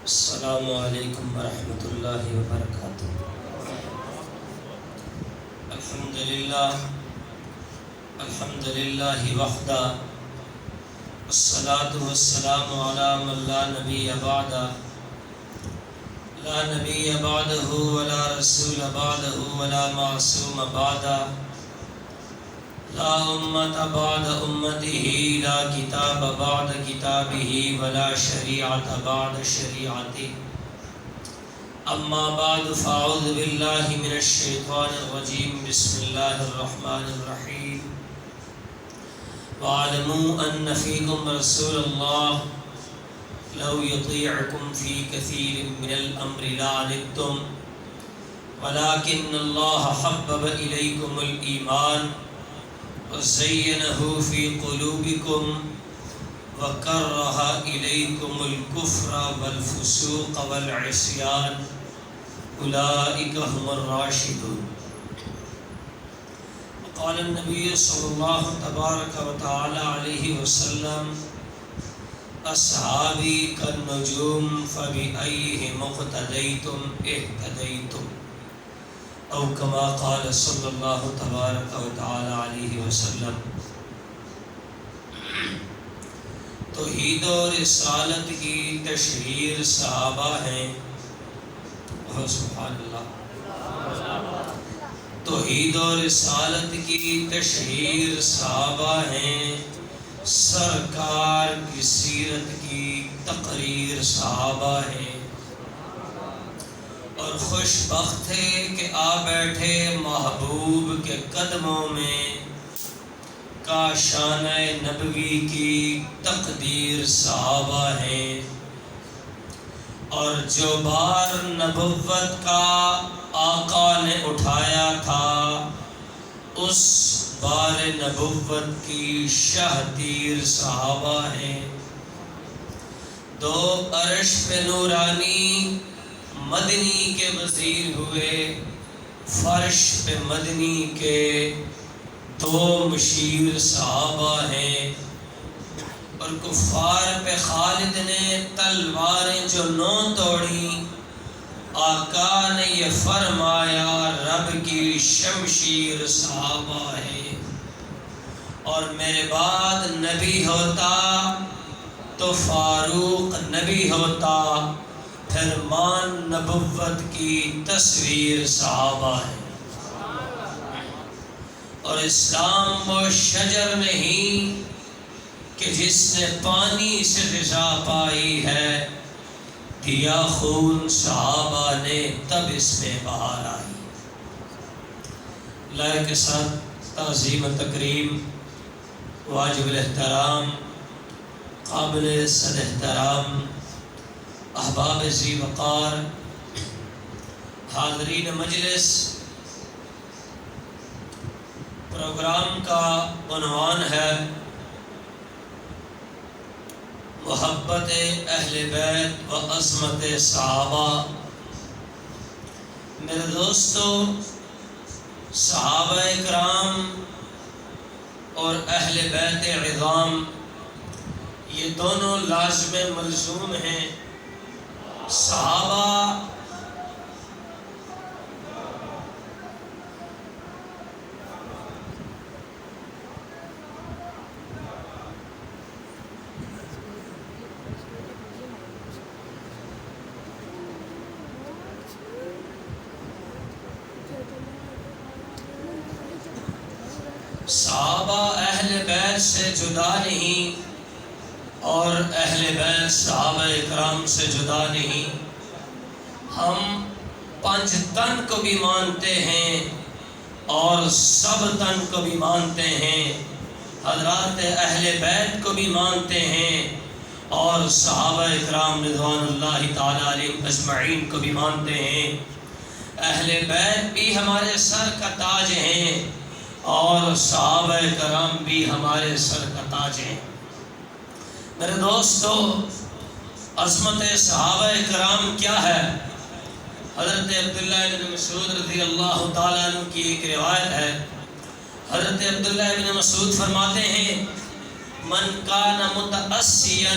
السلام علیکم ورحمۃ اللہ وبرکاتہ۔ الحمدللہ وحدہ، والصلاة والسلام علی من لا نبی بعدہ، لا نبی بعدہ ولا رسول بعدہ ولا معصوم بعدہ، لا امت بعد امتہ، لا کتاب بعد کتابہ ولا شریعت بعد شریعتہ۔ اما بعد فاعوذ باللہ من الشیطان الرجیم، بسم اللہ الرحمن الرحیم۔ وَاعْلَمُوا أَنَّ فِيكُمْ رَسُولَ اللَّهِ لَوْ يُطِيعُكُمْ فِي كَثِيرٍ مِّنَ الْأَمْرِ لَعَنِتُّمْ وَلَكِنَّ اللَّهَ حَبَّبَ إِلَيْكُمُ الْإِيمَانَ وَزَيَّنَهُ فِي قُلُوبِكُمْ وَكَرَّهَ إِلَيْكُمُ الْكُفْرَ وَالْفُسُوقَ وَالْعِصْيَانَ أُولَئِكَ هُمُ الرَّاشِدُونَ۔ قال النبی صلی اللہ تبارک و تعالی علیہ وسلم: اصحابی کالنجوم فبأیہم اقتدیتم اہتدیتم، او کما قال صلی اللہ تبارک و تعالی علیہ وسلم۔ توحید و رسالت کی تشہیر صحابہ ہیں، سبحان اللہ۔ توحید و رسالت کی تشہیر صحابہ ہیں، سرکار کی سیرت کی تقریر صحابہ ہیں، اور خوش بخت تھے کہ آ بیٹھے محبوب کے قدموں میں، کاشانہ نبوی کی تقدیر صحابہ ہیں، اور جو بار نبوت کا آقا نے اٹھایا تھا، اس بار نبوت کی شہتیر صحابہ ہیں۔ دو عرش پہ نورانی مدنی کے وزیر ہوئے، فرش پہ مدنی کے دو مشیر صحابہ ہیں، اور کفار پہ خالد نے تلواریں جو نو توڑی، آقا نے یہ فرمایا رب کی شمشیر صحابہ ہے۔ اور میرے بعد نبی ہوتا تو فاروق نبی ہوتا، پھر مان نبوت کی تصویر صحابہ ہے۔ اور اسلام وہ شجر نہیں کہ جس نے پانی سے غذا پائی ہے، دیا خون صحابہ نے تب اس میں بہار آئی۔ اللہ کے ساتھ تعظیم و تکریم، واجب الاحترام، قابل صد احترام احباب ذی وقار، حاضرین مجلس، پروگرام کا عنوان ہے محبت اہل بیت و عظمت صحابہ۔ میرے دوستو، صحابہ اکرام اور اہل بیت عظام یہ دونوں لازم ملزوم ہیں۔ صحابہ اہل بیت سے جدا نہیں، اور اہل بیت صحابہ اکرام سے جدا نہیں۔ ہم پنج تن کو بھی مانتے ہیں اور سب تن کو بھی مانتے ہیں، حضرات اہل بیت کو بھی مانتے ہیں، اور صحابہ اکرام رضوان اللہ تعالی علیہم اجمعین کو بھی مانتے ہیں۔ اہل بیت بھی ہمارے سر کا تاج ہیں، اور صحابہ کرام بھی ہمارے سر کا تاج ہیں۔ میرے دوستو، عظمت صحابہ کرام کیا ہے؟ حضرت عبداللہ بن مسعود رضی اللہ تعالیٰ عنہ کی ایک روایت ہے. حضرت عبداللہ بن مسعود فرماتے ہیں من کان متأسیا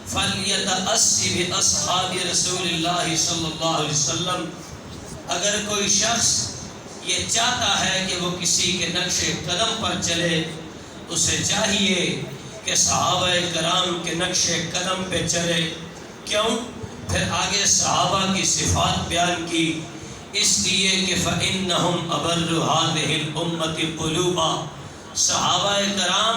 فلیتأسی باصحاب رسول اللہ صلی اللہ علیہ وسلم. اگر کوئی شخص یہ چاہتا ہے کہ وہ کسی کے نقش قدم پر چلے، اسے چاہیے کہ صحابہ کرام کے نقش قدم پہ چلے. کیوں؟ پھر آگے صحابہ کی صفات بیان کی، اس لیے کہ فَإِنَّهُمْ أَبَرُّ هَذِهِ الْأُمَّةِ قُلُوبًا. صحابہ کرام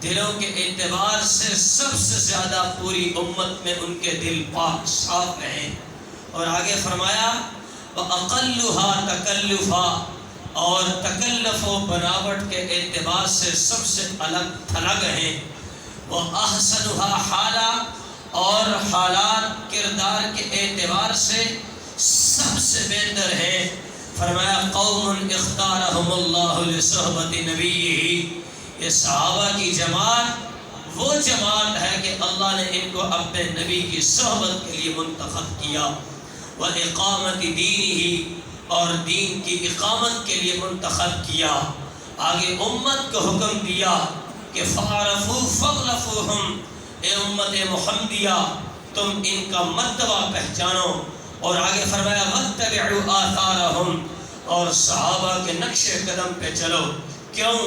دلوں کے اعتبار سے سب سے زیادہ پوری امت میں ان کے دل پاک صاف ہیں. اور آگے فرمایا وَأَقَلُّهَا تَكَلُّفًا، اور تکلف و بناوٹ کے اعتبار سے سب سے الگ تھلگ ہیں. وَأَحْسَنُهَا حَالًا، اور حالات کردار کے اعتبار سے سب سے بہتر ہے. فرمایا قوم اختارہم اللہ لصحبت نبیہ. یہ صحابہ کی جماعت وہ جماعت ہے کہ اللہ نے ان کو اپنے نبی کی صحبت کے لیے منتخب کیا. وَإِقَامَةِ دِینِهِ، اور دین کی اقامت کے لیے منتخب کیا. آگے امت کو حکم دیا کہ فَعَرَفُوا فَغْلَفُوهُمْ، اے امت محمدیہ تم ان کا مرتبہ پہچانو. اور آگے فرمایا وَاتَّبِعُوا آثَارَهُمْ، اور صحابہ کے نقش قدم پہ چلو. کیوں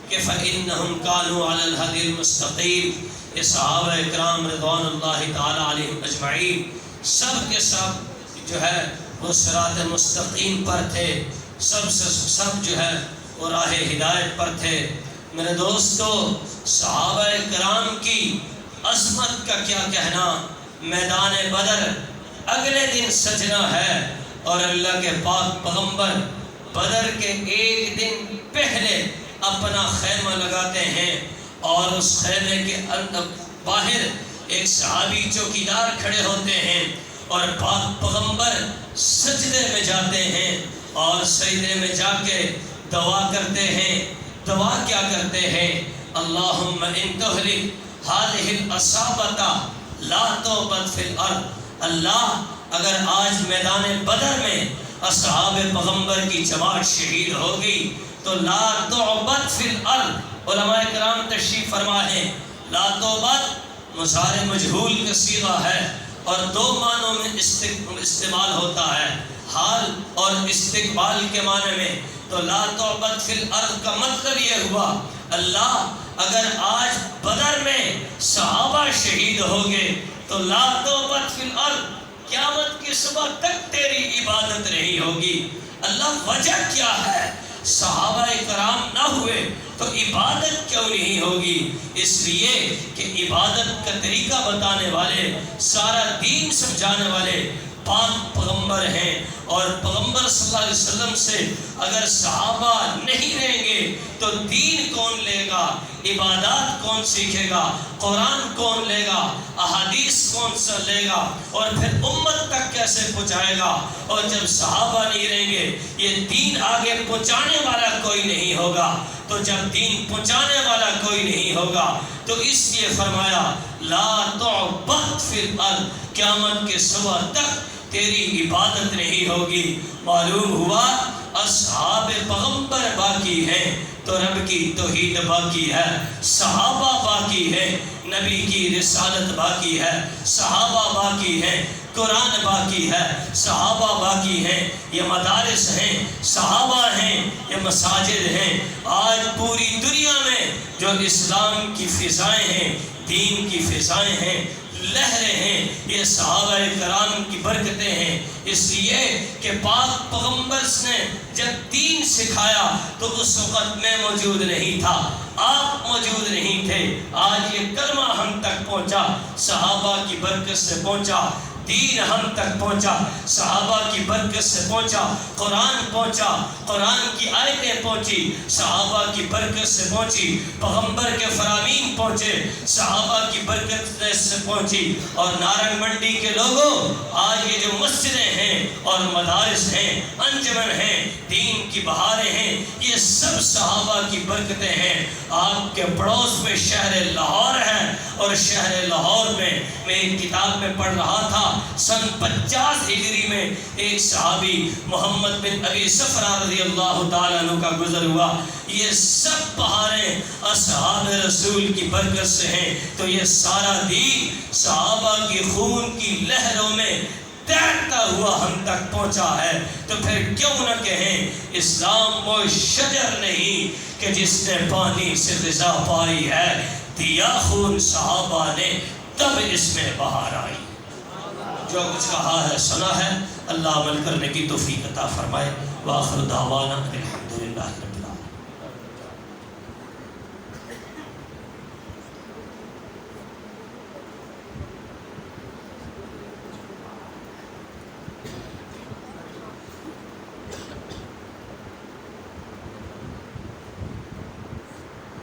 کہ فَإِنَّهُمْ كَانُوا عَلَى الْهَدِي الْمُسْتَقِيمِ. یہ صحابہ اکرام رضوان اللہ تعالی علیہم اجمعین سب کے سب جو ہے وہ صراط مستقیم پر تھے، سب جو ہے وہ راہ ہدایت پر تھے. میرے دوستو، صحابہ کرام کی عظمت کا کیا کہنا. میدان بدر اگلے دن سجنا ہے، اور اللہ کے پاک پیغمبر بدر کے ایک دن پہلے اپنا خیمہ لگاتے ہیں، اور اس خیمے کے اندر باہر ایک صحابی چوکیدار کھڑے ہوتے ہیں، اور پاک پیغمبر سجدے میں جاتے ہیں، اور سجدے میں جا کے دعا کرتے ہیں. دعا کیا کرتے ہیں؟ اللہم ان تہلک هذه الأصابة لا توبت فی الارض. اللہ اگر آج میدان بدر میں اصحاب پیغمبر کی جماعت شہید ہوگی تو لا توبت فی الارض. علماء کرام تشریف فرما ہے لا توبت مضارع مجہول کا صیغہ ہے، اور دو معنوں میں استعمال ہوتا ہے، حال اور استقبال کے معنی میں. تو لا توبت فی الارض کا مطلب یہ ہوا اللہ اگر آج بدر میں صحابہ شہید ہوگے تو لا توبت فی الارض، قیامت کی صبح تک تیری عبادت نہیں ہوگی. اللہ وجہ کیا ہے؟ صحابہ کرام نہ ہوئے تو عبادت کیوں نہیں ہوگی؟ اس لیے کہ عبادت کا طریقہ بتانے والے، سارا دین سمجھانے والے پاک پیغمبر ہیں. اور پیغمبر صلی اللہ علیہ وسلم سے اگر صحابہ نہیں رہیں گے تو دین کون لے گا؟ عبادات کون سیکھے گا؟ قرآن کون لے گا؟ احادیث کون سا لے گا؟ اور پھر امت تک کیسے پہنچائے گا؟ اور جب صحابہ نہیں رہیں گے یہ دین آگے پہنچانے والا کوئی نہیں ہوگا. تو جب دین پہنچانے والا کوئی نہیں ہوگا تو اس لیے فرمایا لا تعبد فی الارض، قیامت کے صبح تک تیری عبادت نہیں ہوگی. معلوم ہوا اصحاب پیغمبر باقی ہیں تو رب کی توحید باقی ہے، صحابہ باقی ہے، نبی کی رسالت باقی ہے، صحابہ باقی ہیں، قرآن باقی ہے، صحابہ باقی ہیں، یہ مدارس ہیں، صحابہ ہیں، یہ مساجد ہیں. آج پوری دنیا میں جو اسلام کی فضائیں ہیں، دین کی فضائیں ہیں، لہریں ہیں، یہ صحابہ کرام کی برکتیں ہیں. اس لیے کہ پاک پیغمبر نے جب دین سکھایا تو اس وقت میں موجود نہیں تھا، آپ موجود نہیں تھے. آج یہ کلمہ ہم تک پہنچا، صحابہ کی برکت سے پہنچا. دین ہم تک پہنچا، صحابہ کی برکت سے پہنچا، قرآن پہنچا، قرآن کی آیتیں پہنچی، صحابہ کی برکت سے پہنچی، پیغمبر کے فرامین پہنچے، صحابہ کی برکت سے پہنچی۔ اور نارنگ منڈی کے لوگوں، آج یہ جو مسجدیں ہیں اور مدارس ہیں، انجمن ہیں، دین کی بہاریں ہیں، یہ سب صحابہ کی برکتیں ہیں۔ آپ کے پڑوس میں شہر لاہور ہے، اور شہر لاہور میں ایک کتاب میں پڑھ رہا تھا، سن 50 ہجری میں ایک صحابی محمد بن ابی صفرہ رضی اللہ تعالیٰ عنہ کا گزر ہوا۔ یہ سب بہاریں اصحاب رسول کی برکت سے ہیں۔ تو یہ سارا دین صحابہ کی خون کی لہروں میں تیرتا ہوا ہم تک پہنچا ہے۔ تو پھر کیوں نہ کہیں اسلام وہ شجر نہیں کہ جس نے پانی سے غذا پائی ہے، دیا خون صحابہ نے تب اس میں بہار آئی۔ جو کچھ کہا ہے سنا ہے، اللہ عمل کرنے کی توفیق عطا فرمائے۔ وآخر دعوانا الحمدللہ۔